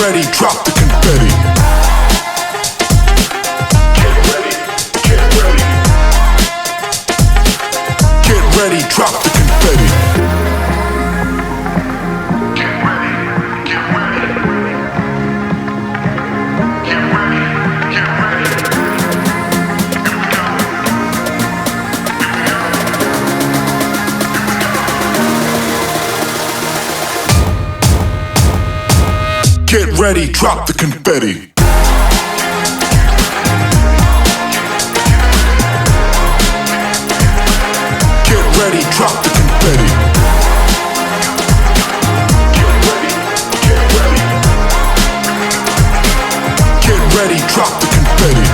ready, drop the confetti. Get ready, get ready. Get ready, drop the confetti. Get ready, get ready. Get ready, get ready. Get ready, drop the confetti. Get ready, drop the confetti. Get ready, get ready. Get ready, drop the confetti.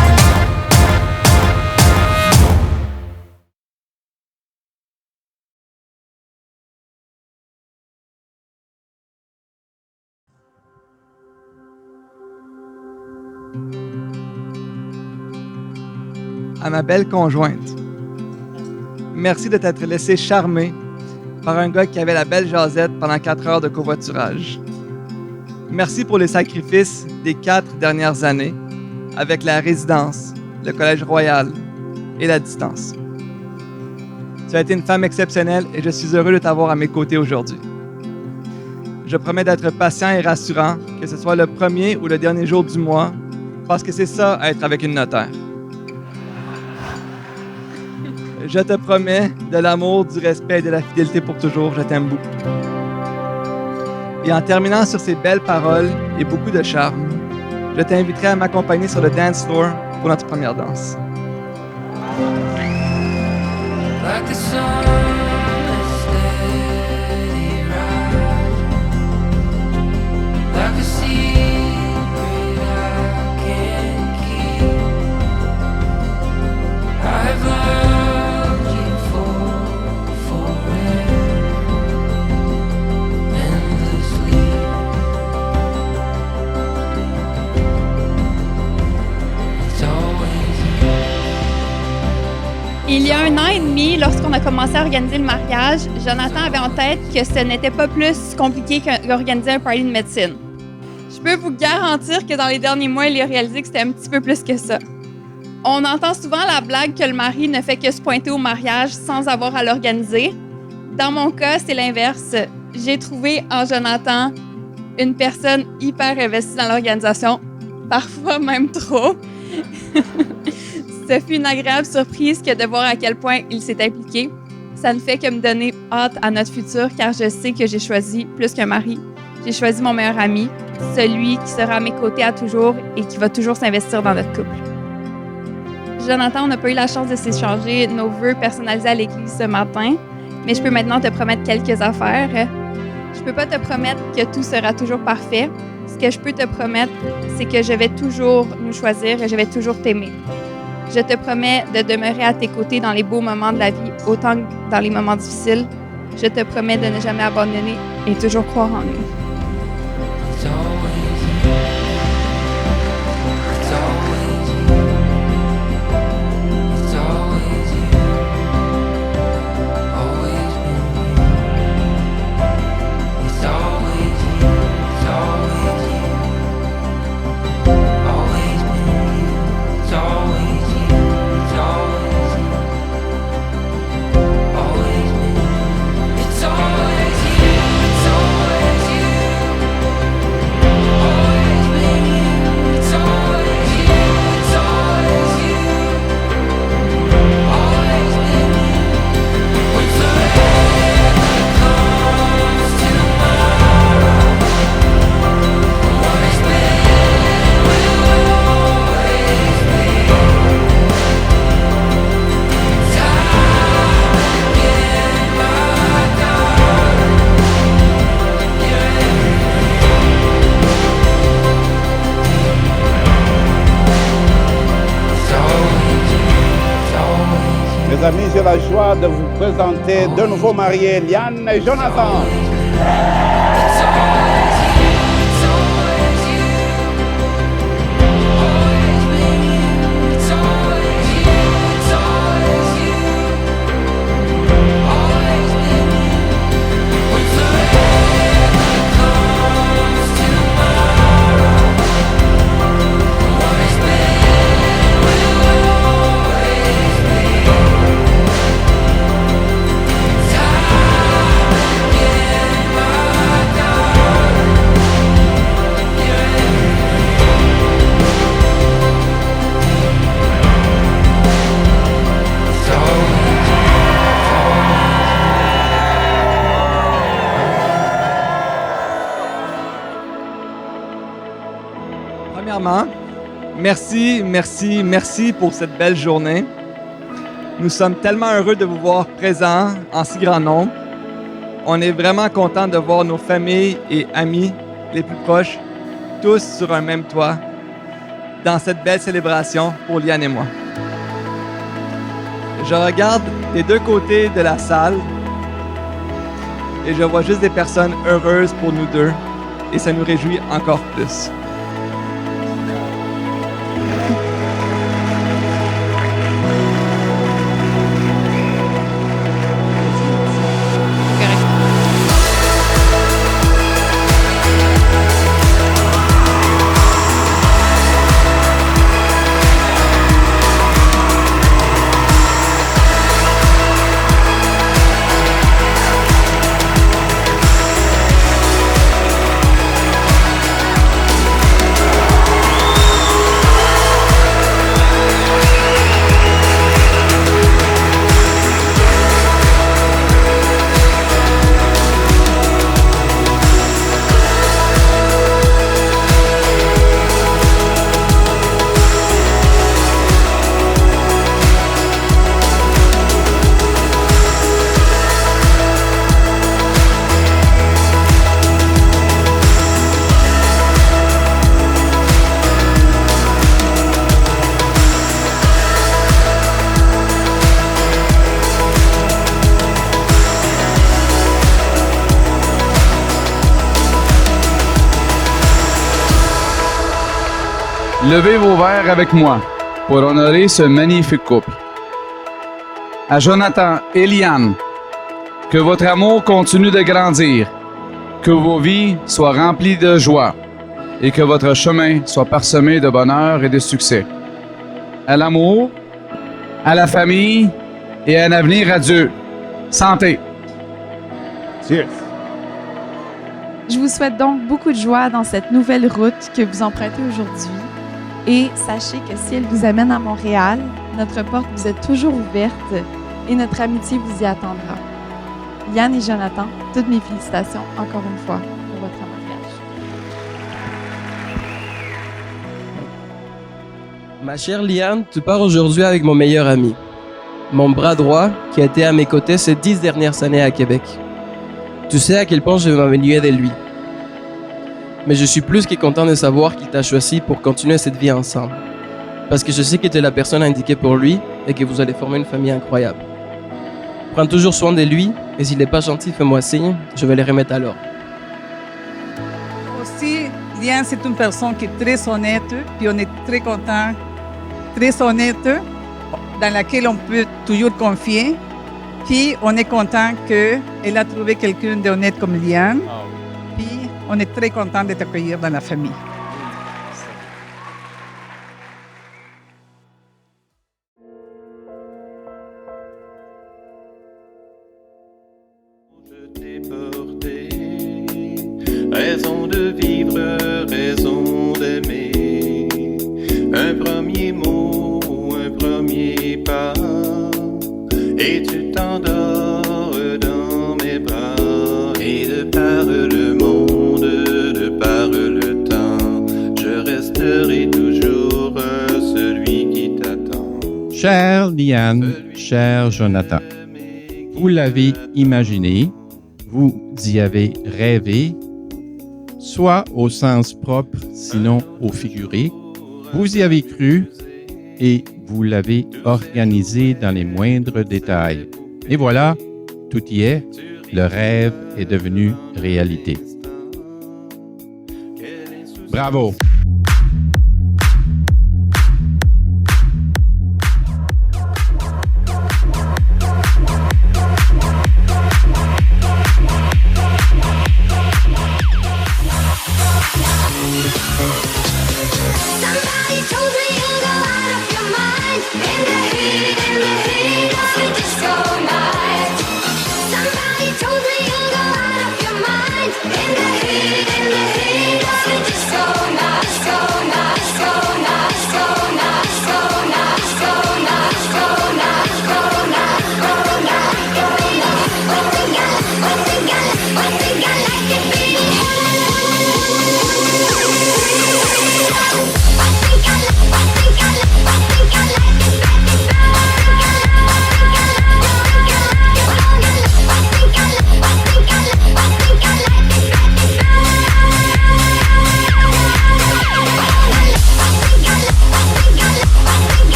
À ma belle conjointe, merci de t'être laissé charmer par un gars qui avait la belle jasette pendant 4 heures de covoiturage. Merci pour les sacrifices des 4 dernières années avec la résidence, le collège royal et la distance. Tu as été une femme exceptionnelle et je suis heureux de t'avoir à mes côtés aujourd'hui. Je promets d'être patient et rassurant, que ce soit le premier ou le dernier jour du mois, parce que c'est ça, être avec une notaire. Je te promets de l'amour, du respect et de la fidélité pour toujours. Je t'aime beaucoup. Et en terminant sur ces belles paroles et beaucoup de charme, je t'inviterai à m'accompagner sur le dance floor pour notre première danse. Like the sun is steady rise, like a secret I can't keep. I have loved you forever, endlessly. It's always you. Il y a 1 an et demi, lorsqu'on a commencé à organiser le mariage, Jonathan avait en tête que ce n'était pas plus compliqué qu'organiser un party de médecine. Je peux vous garantir que dans les derniers mois, il a réalisé que c'était un petit peu plus que ça. On entend souvent la blague que le mari ne fait que se pointer au mariage sans avoir à l'organiser. Dans mon cas, c'est l'inverse. J'ai trouvé en Jonathan une personne hyper investie dans l'organisation, parfois même trop. Ce fut une agréable surprise que de voir à quel point il s'est impliqué. Ça ne fait que me donner hâte à notre futur, car je sais que j'ai choisi plus qu'un mari. J'ai choisi mon meilleur ami, celui qui sera à mes côtés à toujours et qui va toujours s'investir dans notre couple. Jonathan, on n'a pas eu la chance de s'échanger nos vœux personnalisés à l'église ce matin, mais je peux maintenant te promettre quelques affaires. Je peux pas te promettre que tout sera toujours parfait. Ce que je peux te promettre, c'est que je vais toujours nous choisir et je vais toujours t'aimer. Je te promets de demeurer à tes côtés dans les beaux moments de la vie, autant que dans les moments difficiles. Je te promets de ne jamais abandonner et toujours croire en nous. It's always you. It's always you. It's always you. Always been you. It's always you. It's always you. Always been you. It's always you. It's always you. Always been you. It's always you. It's always you. Always been you. It's always you. It's always you. Always been you. When forever comes tomorrow, what is been will always be. Time again, my darling, you're it's always you. It's always you. Mes amis, j'ai la joie de vous présenter de nouveau mariés, Liane et Jonathan. It's always you. It's always you. Always been you. It's always you. It's always you. Always been you. When forever comes tomorrow, Premièrement, merci pour cette belle journée. Nous sommes tellement heureux de vous voir présents en si grand nombre. On est vraiment content de voir nos familles et amis les plus proches, tous sur un même toit, dans cette belle célébration pour Liane et moi. Je regarde des deux côtés de la salle et je vois juste des personnes heureuses pour nous deux et ça nous réjouit encore plus. Levez vos verres avec moi pour honorer ce magnifique couple. À Jonathan et Liane, que votre amour continue de grandir, que vos vies soient remplies de joie et que votre chemin soit parsemé de bonheur et de succès. À l'amour, à la famille et à un avenir à Dieu. Santé! Cheers. Je vous souhaite donc beaucoup de joie dans cette nouvelle route que vous empruntez aujourd'hui. Et sachez que si elle vous amène à Montréal, notre porte vous est toujours ouverte et notre amitié vous y attendra. Liane et Jonathan, toutes mes félicitations encore une fois pour votre mariage. Ma chère Liane, tu pars aujourd'hui avec mon meilleur ami, mon bras droit qui a été à mes côtés ces 10 dernières années à Québec. Tu sais à quel point je m'ennuyer de lui. Mais je suis plus que content de savoir qu'il t'a choisi pour continuer cette vie ensemble. Parce que je sais que tu es la personne indiquée pour lui et que vous allez former une famille incroyable. Prends toujours soin de lui et s'il n'est pas gentil, fais-moi signe, je vais le remettre à l'ordre. Aussi, Liane, c'est une personne qui est très honnête, puis on est très content, très honnête, dans laquelle on peut toujours confier. Puis on est content qu'elle a trouvé quelqu'un d'honnête comme Liane. Puis on est très content de t'accueillir dans la famille. Je t'ai porté, raison de vivre, raison d'aimer. Un premier mot, un premier pas, et tu t'endors dans mes bras. Et de par le monde, de par le temps, je resterai toujours celui qui t'attend. Chère Liane, cher Jonathan, vous l'avez imaginé, vous y avez rêvé, soit au sens propre, sinon au figuré. Vous y avez cru et vous l'avez organisé dans les moindres détails. Et voilà, tout y est, le rêve est devenu réalité. Bravo! Somebody told me you'll go out of your mind in the heat of a disco night. Somebody told me you'll go out of your mind in the heat of a disco night. Disco night, disco night, disco night, disco night, disco night, disco night, disco night, disco night. What they got like it be?